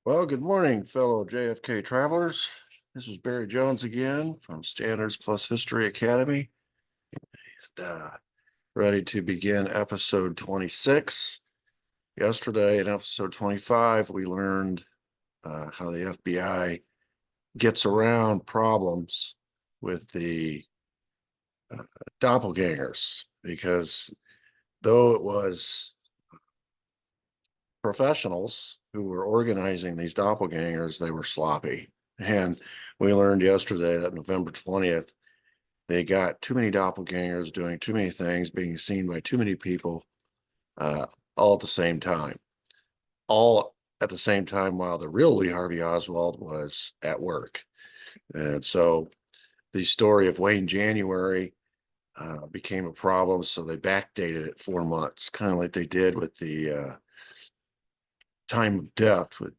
Well, good morning, fellow JFK travelers. This is Barry Jones again from Standards Plus History Academy, and ready to begin episode 26. Yesterday in episode 25, we learned how the FBI gets around problems with the doppelgangers, because though it was professionals who were organizing these doppelgangers, they were sloppy. And we learned yesterday that November 20th, they got too many doppelgangers doing too many things, being seen by too many people, uh, all at the same time. All at the same time while the real Lee Harvey Oswald was at work. And so the story of Wayne January became a problem. So they backdated it 4 months, kind of like they did with the time of death with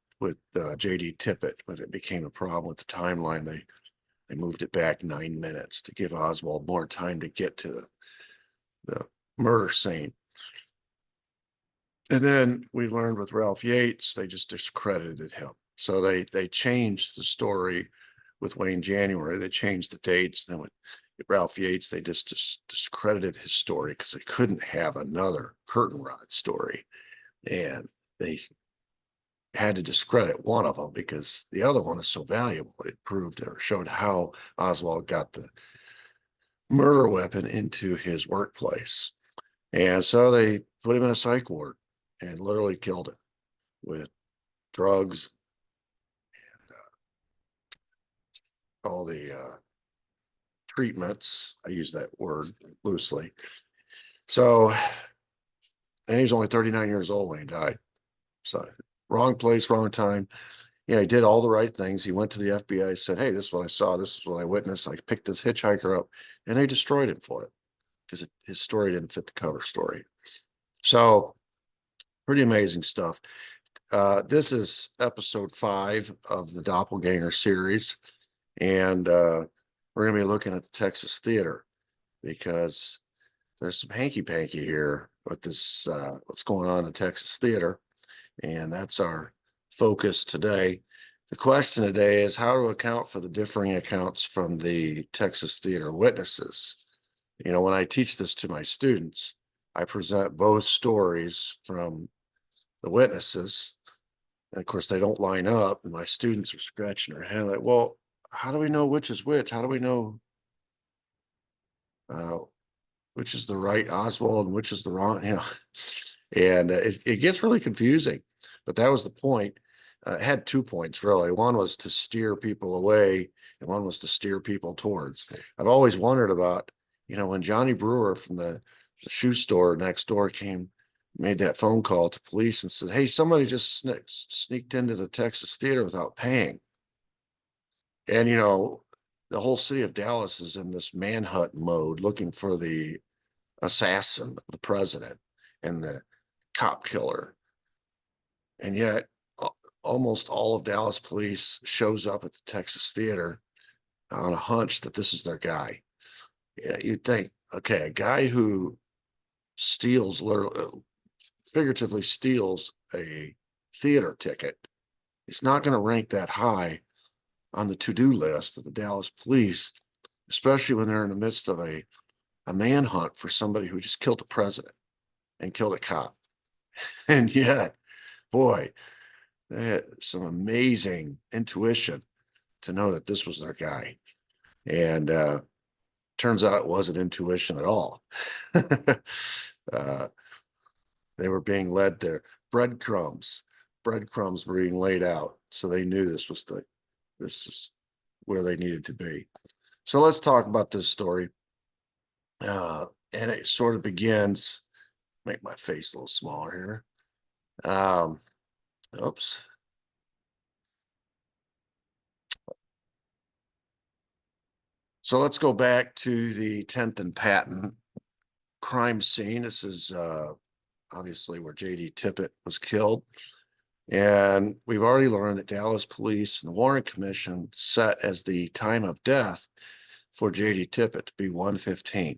J.D. Tippit. When it became a problem with the timeline, they moved it back 9 minutes to give Oswald more time to get to the murder scene. And then we learned with Ralph Yates, they just discredited him. So they changed the story with Wayne January. They changed the dates. Then with Ralph Yates, they just discredited his story because they couldn't have another curtain rod story. And they had to discredit one of them because the other one is so valuable. It proved or showed how Oswald got the murder weapon into his workplace. And so they put him in a psych ward and literally killed him with drugs and all the treatments. I use that word loosely. So, and he's only 39 years old when he died. So wrong place, wrong time. He did all the right things. He went to the FBI, said, hey, this is what I saw. This is what I witnessed. I picked this hitchhiker up, and they destroyed him for it because his story didn't fit the cover story. So pretty amazing stuff. This is episode 5 of the Doppelganger series. And we're going to be looking at the Texas Theater because there's some hanky-panky here with this, what's going on in the Texas Theater. And that's our focus today. The question today is how to account for the differing accounts from the Texas Theater witnesses. When I teach this to my students, I present both stories from the witnesses. And of course, they don't line up, and my students are scratching their head like, well, how do we know which is which? How do we know which is the right Oswald and which is the wrong? And it gets really confusing. But that was the point. It had 2 points, really. One was to steer people away, and one was to steer people towards. I've always wondered about, when Johnny Brewer from the shoe store next door made that phone call to police and said, hey, somebody just sneaked into the Texas Theater without paying. And, the whole city of Dallas is in this manhunt mode looking for the assassin of the president and the cop killer. And yet almost all of Dallas police shows up at the Texas Theater on a hunch that this is their guy. You'd think, okay, a guy who figuratively steals a theater ticket, it's not going to rank that high on the to-do list of the Dallas police, especially when they're in the midst of a manhunt for somebody who just killed the president and killed a cop. And yet, boy, they had some amazing intuition to know that this was their guy. And turns out it wasn't intuition at all. They were being led there. Breadcrumbs were being laid out. So they knew this is where they needed to be. So let's talk about this story. And it sort of begins, make my face a little smaller here. Oops. So let's go back to the 10th and Patton crime scene. This is obviously where J.D. Tippit was killed. And we've already learned that Dallas police and the Warren Commission set as the time of death for J.D. Tippit to be 1:15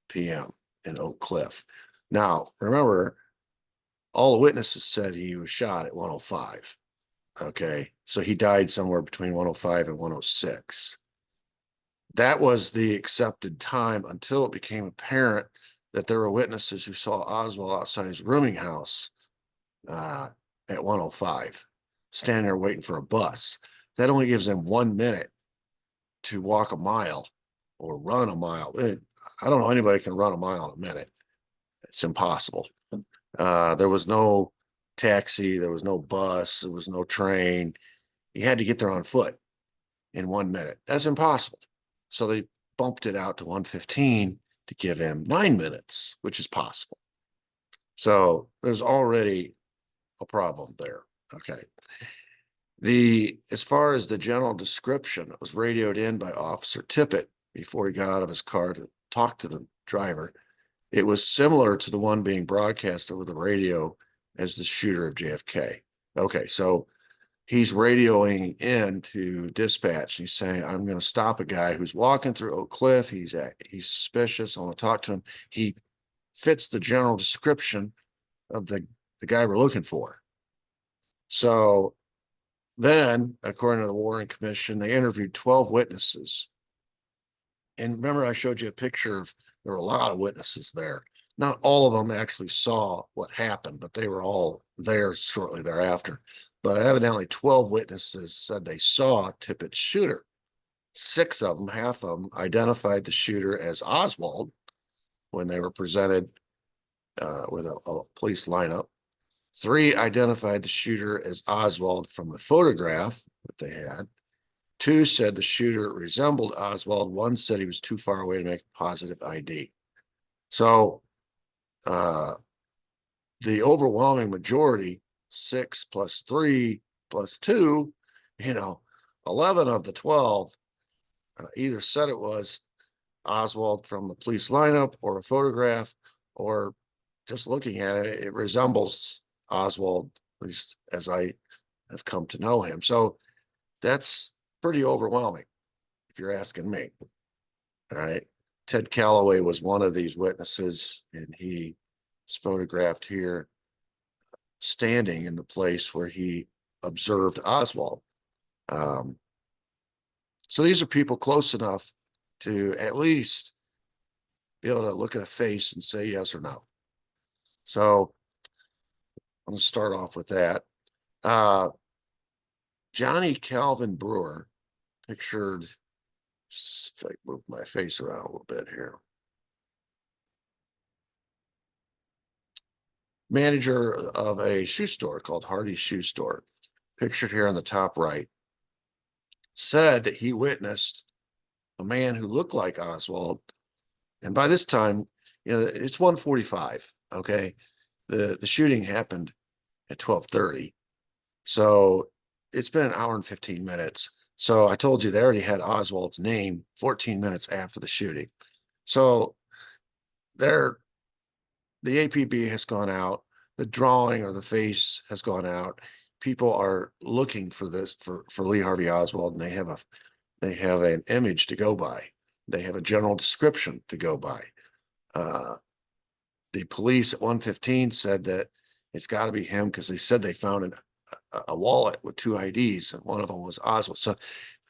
p.m. in Oak Cliff. Now, remember, all the witnesses said he was shot at 1:05. Okay, so he died somewhere between 105 and 106. That was the accepted time until it became apparent that there were witnesses who saw Oswald outside his rooming house at 105, standing there waiting for a bus. That only gives them 1 minute to walk a mile or run a mile. I don't know anybody can run a mile in a minute. It's impossible. There was no taxi, there was no bus, there was no train. You had to get there on foot in 1 minute. That's impossible. So they bumped it out to 115 to give him 9 minutes, which is possible. So there's already a problem there. Okay. As far as the general description, it was radioed in by Officer Tippit before he got out of his car to talk to the driver. It was similar to the one being broadcast over the radio as the shooter of JFK. Okay, so he's radioing in to dispatch. He's saying, I'm going to stop a guy who's walking through Oak Cliff. He's suspicious. I want to talk to him. He fits the general description of the guy we're looking for. So then, according to the Warren Commission, they interviewed 12 witnesses. And remember, I showed you a picture of, there were a lot of witnesses there. Not all of them actually saw what happened, but they were all there shortly thereafter. But evidently 12 witnesses said they saw Tippit's shooter. 6 of them, half of them, identified the shooter as Oswald when they were presented with a police lineup. 3 identified the shooter as Oswald from the photograph that they had. 2 said the shooter resembled Oswald. 1 said he was too far away to make a positive ID. So the overwhelming majority, 6 plus 3 plus 2, 11 of the 12 either said it was Oswald from the police lineup or a photograph, or just looking at it, it resembles Oswald, at least as I have come to know him. So that's pretty overwhelming, if you're asking me. All right. Ted Calloway was one of these witnesses, and he is photographed here standing in the place where he observed Oswald. So these are people close enough to at least be able to look at a face and say yes or no. So I'm going to start off with that. Johnny Calvin Brewer, pictured, if I move my face around a little bit here. Manager of a shoe store called Hardy's Shoe Store, pictured here on the top right, said that he witnessed a man who looked like Oswald. And by this time, it's 1:45. Okay. The shooting happened at 12:30. So it's been an hour and 15 minutes. So I told you they already had Oswald's name 14 minutes after the shooting. So the APB has gone out. The drawing or the face has gone out. People are looking for this for Lee Harvey Oswald, and they have an image to go by. They have a general description to go by. The police at 1:15 said that it's got to be him because they said they found a wallet with 2 IDs, and one of them was Oswald. So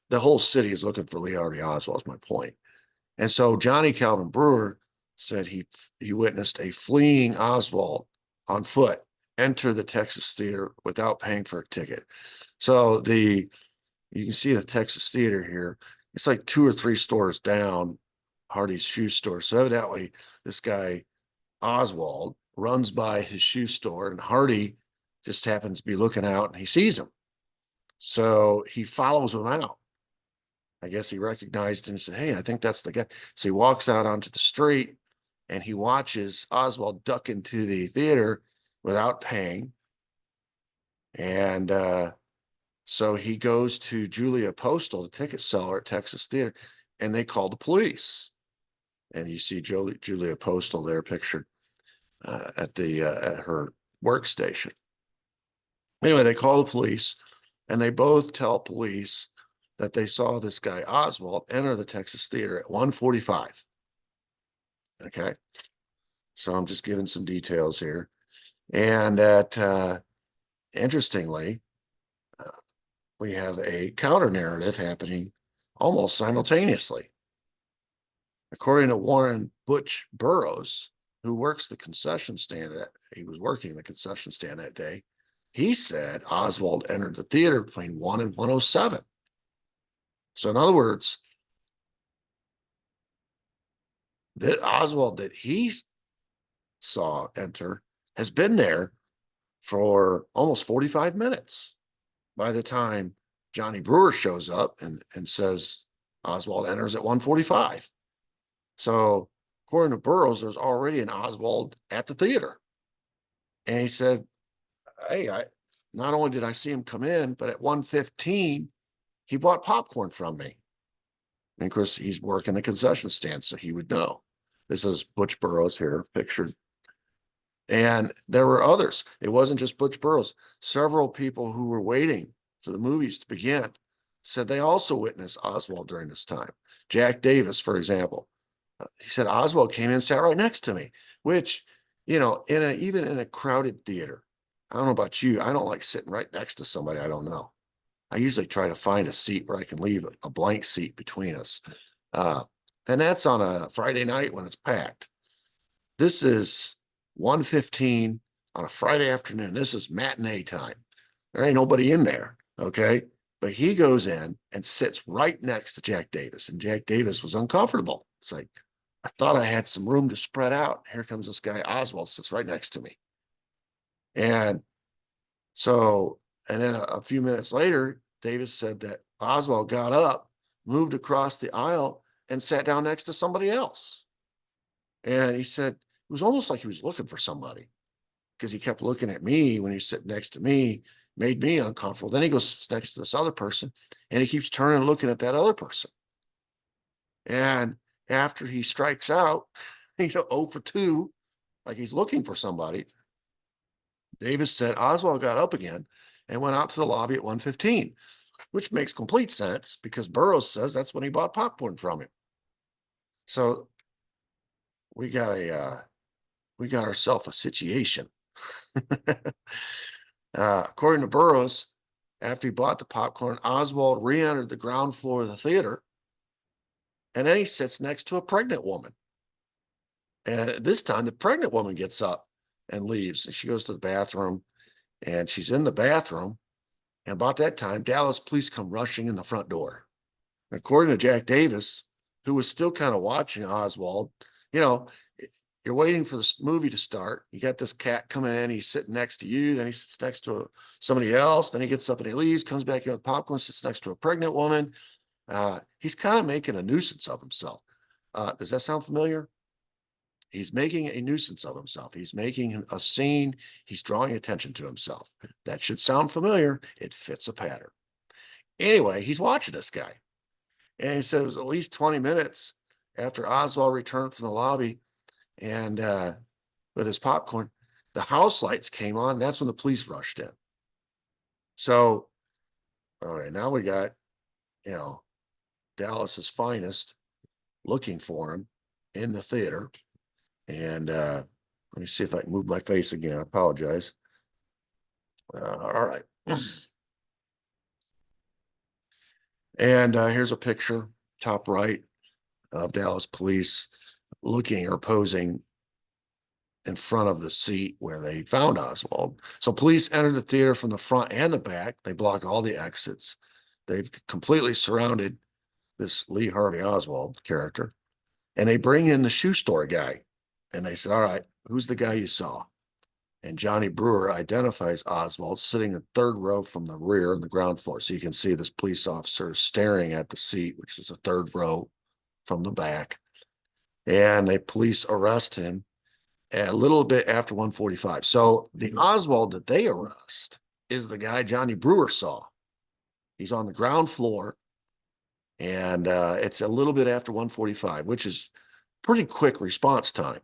the whole city is looking for Lee Harvey Oswald, is my point. And so Johnny Calvin Brewer said he witnessed a fleeing Oswald on foot enter the Texas Theater without paying for a ticket. So you can see the Texas Theater here. It's like 2 or 3 stores down, Hardy's Shoe Store. So evidently this guy Oswald runs by his shoe store, and Hardy just happens to be looking out, and he sees him. So he follows him out. I guess he recognized him and said, hey, I think that's the guy. So he walks out onto the street, and he watches Oswald duck into the theater without paying. And so he goes to Julia Postal, the ticket seller at Texas Theater, and they call the police. And you see Julia Postal there pictured at her workstation. Anyway, they call the police, and they both tell police that they saw this guy Oswald enter the Texas Theater at 1:45. Okay, so I'm just giving some details here, and that interestingly, we have a counter narrative happening almost simultaneously. According to Warren Butch Burroughs, who works the concession stand, he was working the concession stand that day, he said Oswald entered the theater between 1 and 1:07. So in other words, the Oswald that he saw enter has been there for almost 45 minutes by the time Johnny Brewer shows up and says Oswald enters at 1:45. So according to Burroughs, there's already an Oswald at the theater. And he said, hey, not only did I see him come in, but at 1:15, he bought popcorn from me. And of course, he's working the concession stand, so he would know. This is Butch Burroughs here pictured. And there were others. It wasn't just Butch Burroughs. Several people who were waiting for the movies to begin said they also witnessed Oswald during this time. Jack Davis, for example, he said Oswald came in and sat right next to me, which, you know, even in a crowded theater, I don't know about you, I don't like sitting right next to somebody I don't know. I usually try to find a seat where I can leave a blank seat between us. And that's on a Friday night when it's packed. This is 1:15 on a Friday afternoon. This is matinee time. There ain't nobody in there, okay? But he goes in and sits right next to Jack Davis, and Jack Davis was uncomfortable. It's like, I thought I had some room to spread out. Here comes this guy, Oswald, sits right next to me. And so, and then a few minutes later, Davis said that Oswald got up, moved across the aisle, and sat down next to somebody else. And he said it was almost like he was looking for somebody because he kept looking at me when he was sitting next to me, made me uncomfortable. Then he goes sits next to this other person, and he keeps turning and looking at that other person. And after he strikes out, 0 for 2, like he's looking for somebody, Davis said Oswald got up again and went out to the lobby at 1:15, which makes complete sense because Burroughs says that's when he bought popcorn from him. So we got ourselves a situation. According to Burroughs, after he bought the popcorn, Oswald re-entered the ground floor of the theater, and then he sits next to a pregnant woman. And this time, the pregnant woman gets up and leaves, and she goes to the bathroom, and she's in the bathroom. And about that time, Dallas police come rushing in the front door. According to Jack Davis, who was still kind of watching Oswald, you know, you're waiting for the movie to start. You got this cat coming in, he's sitting next to you, then he sits next to somebody else, then he gets up and he leaves, comes back in with popcorn, sits next to a pregnant woman. He's kind of making a nuisance of himself. Does that sound familiar? He's making a nuisance of himself. He's making a scene. He's drawing attention to himself. That should sound familiar. It fits a pattern. Anyway, he's watching this guy. And he said it was at least 20 minutes after Oswald returned from the lobby and with his popcorn, the house lights came on. That's when the police rushed in. So, all right, now we got, Dallas's finest looking for him in the theater. And let me see if I can move my face again. I apologize. All right. And here's a picture, top right, of Dallas police looking or posing in front of the seat where they found Oswald. So police entered the theater from the front and the back. They blocked all the exits. They've completely surrounded this Lee Harvey Oswald character. And they bring in the shoe store guy. And they said, all right, who's the guy you saw? And Johnny Brewer identifies Oswald sitting in the third row from the rear on the ground floor. So you can see this police officer staring at the seat, which is the third row from the back. And the police arrest him a little bit after 1:45. So the Oswald that they arrest is the guy Johnny Brewer saw. He's on the ground floor. And it's a little bit after 1:45, which is pretty quick response time.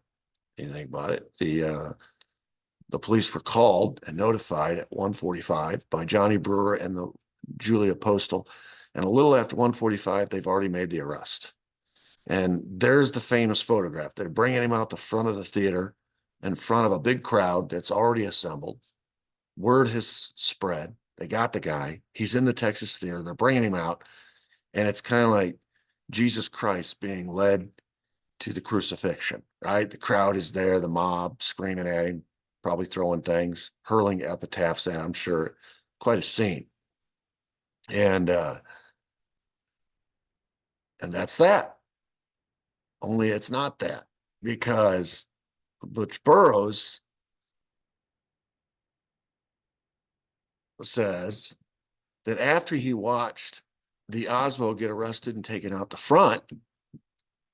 You think about it. The police were called and notified at 1:45 by Johnny Brewer and the Julia Postal. And a little after 1:45, they've already made the arrest. And there's the famous photograph. They're bringing him out the front of the theater in front of a big crowd that's already assembled. Word has spread. They got the guy. He's in the Texas Theater. They're bringing him out. And it's kind of like Jesus Christ being led to the crucifixion, right? The crowd is there, the mob screaming at him, probably throwing things, hurling epitaphs at him, I'm sure. Quite a scene. And that's that. Only it's not that, because Butch Burroughs says that after he watched the Oswald get arrested and taken out the front,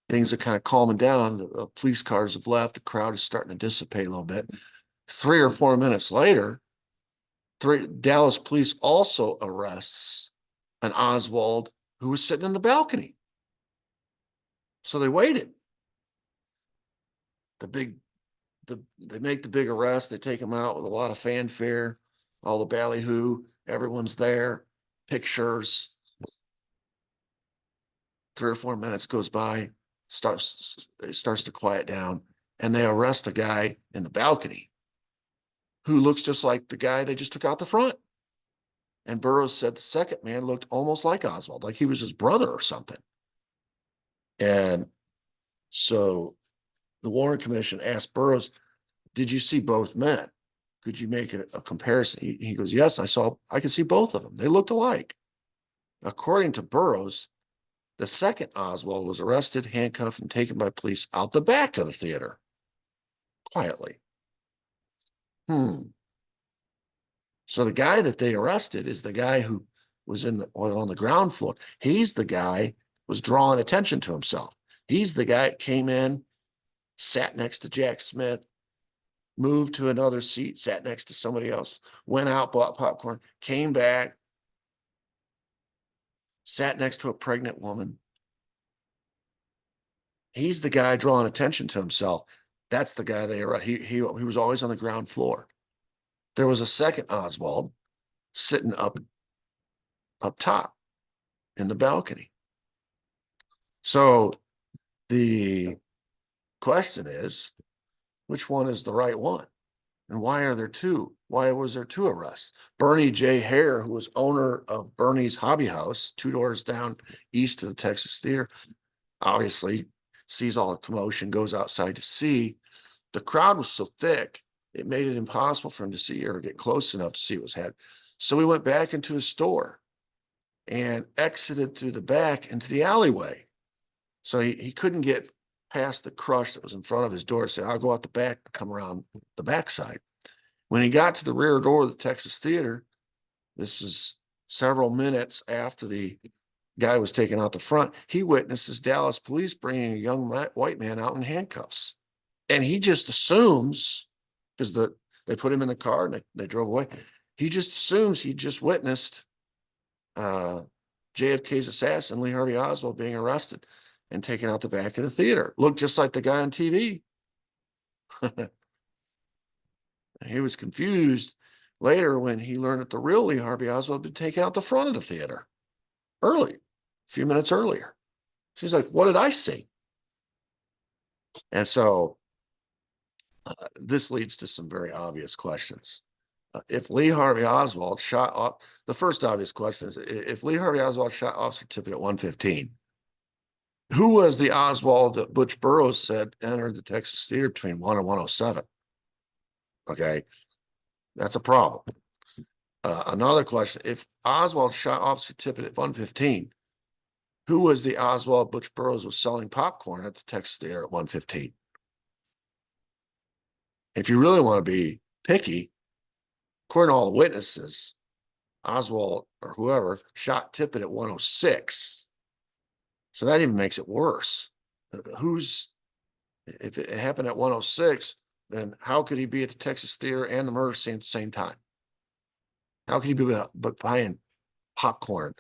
things are kind of calming down. The police cars have left. The crowd is starting to dissipate a little bit. 3 or 4 minutes later, Dallas police also arrests an Oswald who was sitting in the balcony. So they waited. They make the big arrest. They take him out with a lot of fanfare, all the ballyhoo. Everyone's there, pictures. 3 or 4 minutes goes by, it starts to quiet down, and they arrest a guy in the balcony who looks just like the guy they just took out the front. And Burroughs said the second man looked almost like Oswald, like he was his brother or something. And so the Warren Commission asked Burroughs, did you see both men? Could you make a comparison? He goes, yes, I could see both of them. They looked alike. According to Burroughs, the second Oswald was arrested, handcuffed, and taken by police out the back of the theater, quietly. So the guy that they arrested is the guy who was on the ground floor. He's the guy who was drawing attention to himself. He's the guy that came in, sat next to Jack Smith, moved to another seat, sat next to somebody else, went out, bought popcorn, came back, sat next to a pregnant woman. He's the guy drawing attention to himself. That's the guy they arrested. He was always on the ground floor. There was a second Oswald sitting up top in the balcony. So the question is, which one is the right one? And why are there two? Why was there two arrests? Bernie J. Haire, who was owner of Bernie's Hobby House, 2 doors down east of the Texas Theater, obviously sees all the commotion, goes outside to see. The crowd was so thick, it made it impossible for him to see or get close enough to see what was happening. So he went back into his store and exited through the back into the alleyway. So he couldn't get past the crush that was in front of his door. Said, I'll go out the back and come around the backside. When he got to the rear door of the Texas Theater, this was several minutes after the guy was taken out the front, he witnesses Dallas police bringing a young white man out in handcuffs. And he just assumes, because they put him in the car and they drove away, he just assumes he just witnessed JFK's assassin, Lee Harvey Oswald, being arrested and taken out the back of the theater. Looked just like the guy on TV. He was confused later when he learned that the real Lee Harvey Oswald had been taken out the front of the theater early, a few minutes earlier. She's like, what did I see? And so this leads to some very obvious questions. If Lee Harvey Oswald shot up, the first obvious question is, if Lee Harvey Oswald shot Officer Tippit at 1:15, who was the Oswald that Butch Burroughs said entered the Texas Theater between 1 and 1:07? Okay, that's a problem. Another question, if Oswald shot Officer Tippit at 1:15, who was the Oswald Butch Burroughs was selling popcorn at the Texas Theater at 1:15? If you really want to be picky, according to all the witnesses, Oswald or whoever shot Tippit at 1:06. So that even makes it worse. If it happened at 1:06, then how could he be at the Texas Theater and the murder scene at the same time? How could he be buying popcorn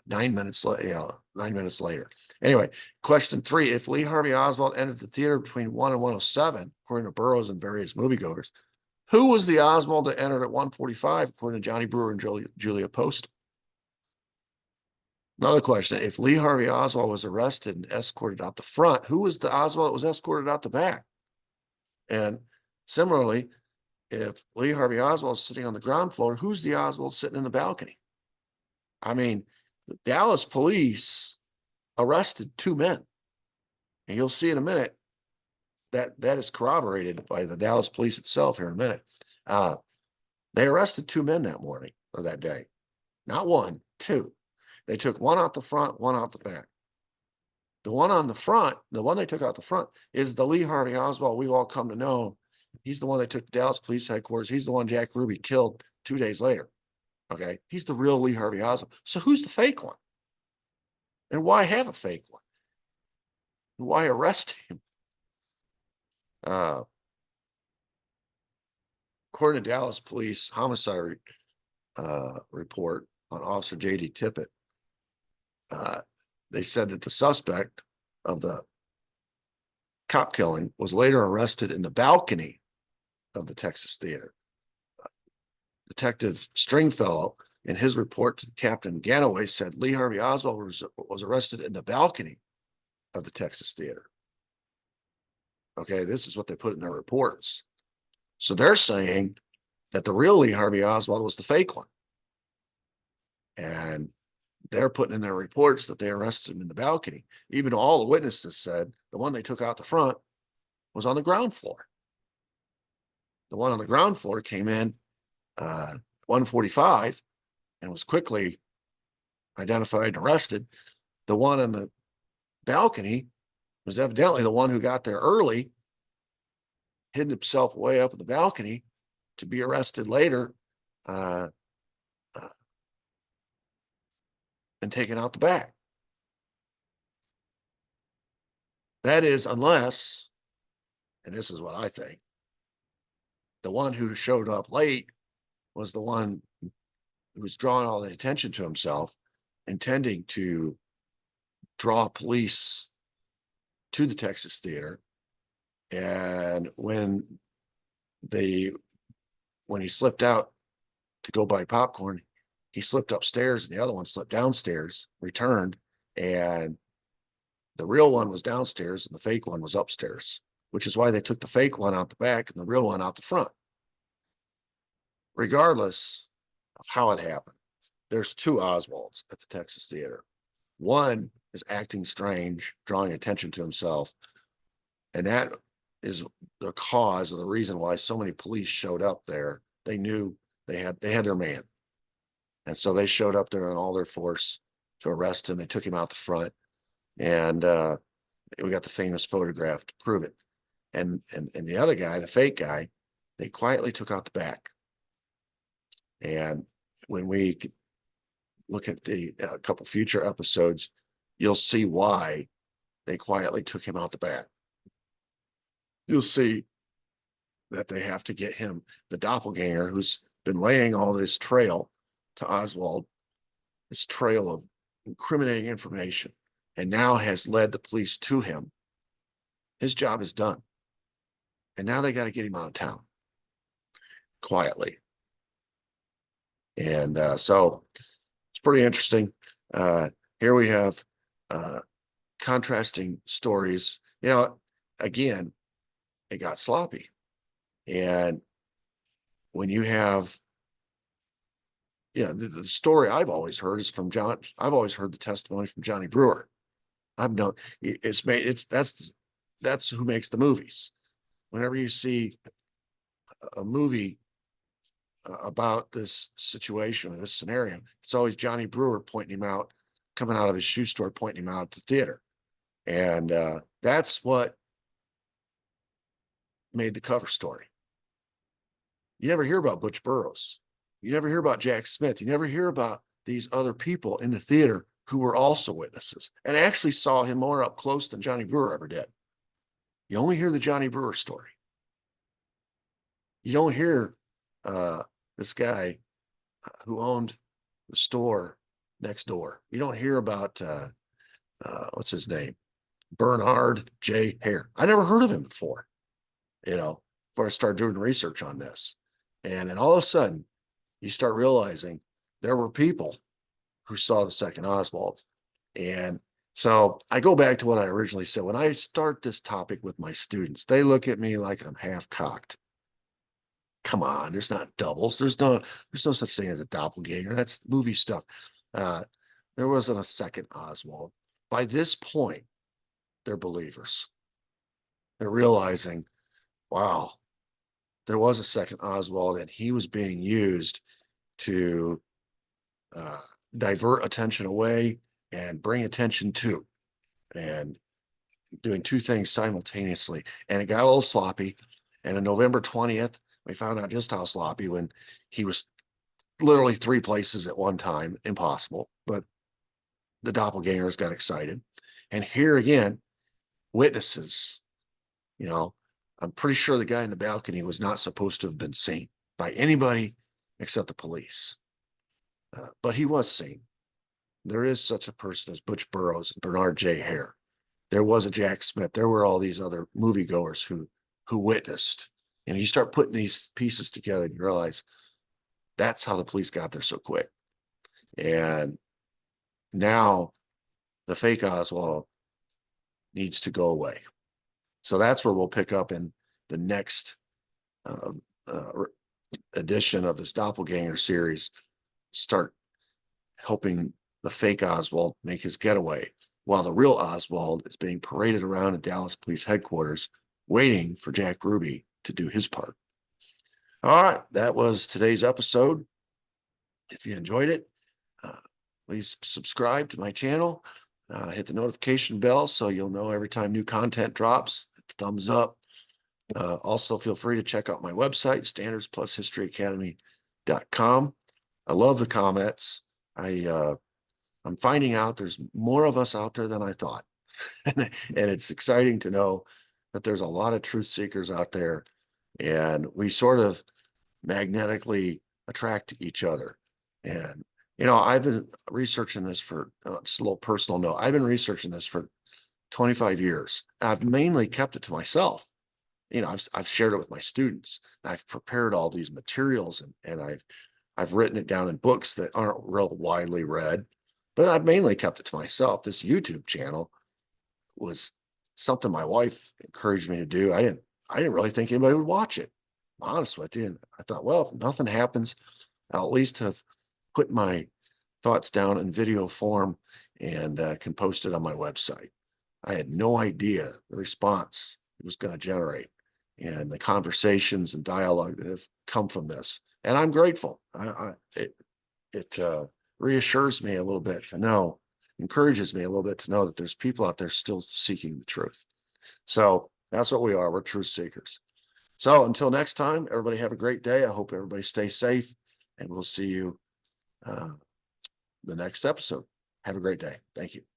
9 minutes later? 9 minutes later. Anyway, question 3: if Lee Harvey Oswald entered the theater between 1 and 1:07, according to Burroughs and various moviegoers, who was the Oswald that entered at 1:45, according to Johnny Brewer and Julia Postal? Another question, if Lee Harvey Oswald was arrested and escorted out the front, who was the Oswald that was escorted out the back? And similarly, if Lee Harvey Oswald is sitting on the ground floor, who's the Oswald sitting in the balcony? I mean, the Dallas police arrested 2 men. And you'll see in a minute that that is corroborated by the Dallas police itself here in a minute. They arrested 2 men that morning or that day. Not one, 2. They took one out the front, one out the back. The one on the front, the one they took out the front, is the Lee Harvey Oswald we've all come to know. He's the one they took to Dallas Police Headquarters. He's the one Jack Ruby killed 2 days later. Okay, he's the real Lee Harvey Oswald. So who's the fake one? And why have a fake one? And why arrest him? According to Dallas Police homicide report on Officer J.D. Tippit, they said that the suspect of the cop killing was later arrested in the balcony of the Texas Theater. Detective Stringfellow, in his report to Captain Ganaway, said Lee Harvey Oswald was arrested in the balcony of the Texas Theater. Okay, this is what they put in their reports. So they're saying that the real Lee Harvey Oswald was the fake one. And they're putting in their reports that they arrested him in the balcony, even though all the witnesses said the one they took out the front was on the ground floor. The one on the ground floor came in 1:45 and was quickly identified and arrested. The one on the balcony was evidently the one who got there early, hidden himself way up in the balcony to be arrested later and taken out the back. That is, unless, and this is what I think, the one who showed up late was the one who was drawing all the attention to himself, intending to draw police to the Texas Theater. And when he slipped out to go buy popcorn, he slipped upstairs and the other one slipped downstairs, returned, and the real one was downstairs and the fake one was upstairs, which is why they took the fake one out the back and the real one out the front. Regardless of how it happened, there's 2 Oswalds at the Texas Theater. One is acting strange, drawing attention to himself, and that is the cause of the reason why so many police showed up there. They knew they had their man, and so they showed up there in all their force to arrest him. They took him out the front, and we got the famous photograph to prove it. And the other guy, the fake guy, they quietly took out the back. And when we look at the couple future episodes, you'll see why they quietly took him out the back. You'll see that they have to get him, the doppelganger, who's been laying all this trail to Oswald, this trail of incriminating information, and now has led the police to him. His job is done. And now they got to get him out of town quietly. And so it's pretty interesting. Here we have contrasting stories. You know, again, it got sloppy. And when you have, the story I've always heard is from I've always heard the testimony from Johnny Brewer. I've known that's who makes the movies. Whenever you see a movie about this situation or this scenario, it's always Johnny Brewer pointing him out, coming out of his shoe store, pointing him out at the theater. And that's what made the cover story. You never hear about Butch Burroughs. You never hear about Jack Smith. You never hear about these other people in the theater who were also witnesses and actually saw him more up close than Johnny Brewer ever did. You only hear the Johnny Brewer story. You don't hear this guy who owned the store next door. You don't hear about, what's his name? Bernard J. Haire. I never heard of him before, before I started doing research on this. And then all of a sudden, you start realizing there were people who saw the second Oswald. And so I go back to what I originally said. When I start this topic with my students, they look at me like I'm half cocked. come on, there's not doubles. There's no such thing as a doppelganger. That's movie stuff. There wasn't a second Oswald. By this point, they're believers. They're realizing, wow, there was a second Oswald, and he was being used to divert attention away and bring attention to, and doing two things simultaneously. And it got a little sloppy. And on November 20th, we found out just how sloppy, when he was literally 3 places at one time. Impossible. But the doppelgangers got excited. And here again, witnesses, I'm pretty sure the guy in the balcony was not supposed to have been seen by anybody except the police. But he was seen. There is such a person as Butch Burroughs and Bernard J. Haire. There was a Jack Smith. There were all these other moviegoers who witnessed. And you start putting these pieces together, and you realize that's how the police got there so quick. And now the fake Oswald needs to go away. So that's where we'll pick up in the next edition of this Doppelganger series. Start helping the fake Oswald make his getaway, while the real Oswald is being paraded around at Dallas Police Headquarters, waiting for Jack Ruby to do his part. All right, that was today's episode. If you enjoyed it, please subscribe to my channel. Hit the notification bell so you'll know every time new content drops. Hit the thumbs up. Also, feel free to check out my website, standardsplushistoryacademy.com. I love the comments. I'm finding out there's more of us out there than I thought. And it's exciting to know that there's a lot of truth seekers out there, and we sort of magnetically attract each other. And, I've been researching this for, just a little personal note, I've been researching this for 25 years. I've mainly kept it to myself. I've shared it with my students. I've prepared all these materials, and I've written it down in books that aren't real widely read, but I've mainly kept it to myself. This YouTube channel was something my wife encouraged me to do. I didn't really think anybody would watch it, I'm honest with you. And I thought, well, if nothing happens, I'll at least have put my thoughts down in video form and can post it on my website. I had no idea the response it was going to generate, and the conversations and dialogue that have come from this. And I'm grateful. It reassures me a little bit to know, encourages me a little bit to know that there's people out there still seeking the truth. So that's what we are. We're truth seekers. So until next time, everybody have a great day. I hope everybody stays safe, and we'll see you the next episode. Have a great day. Thank you.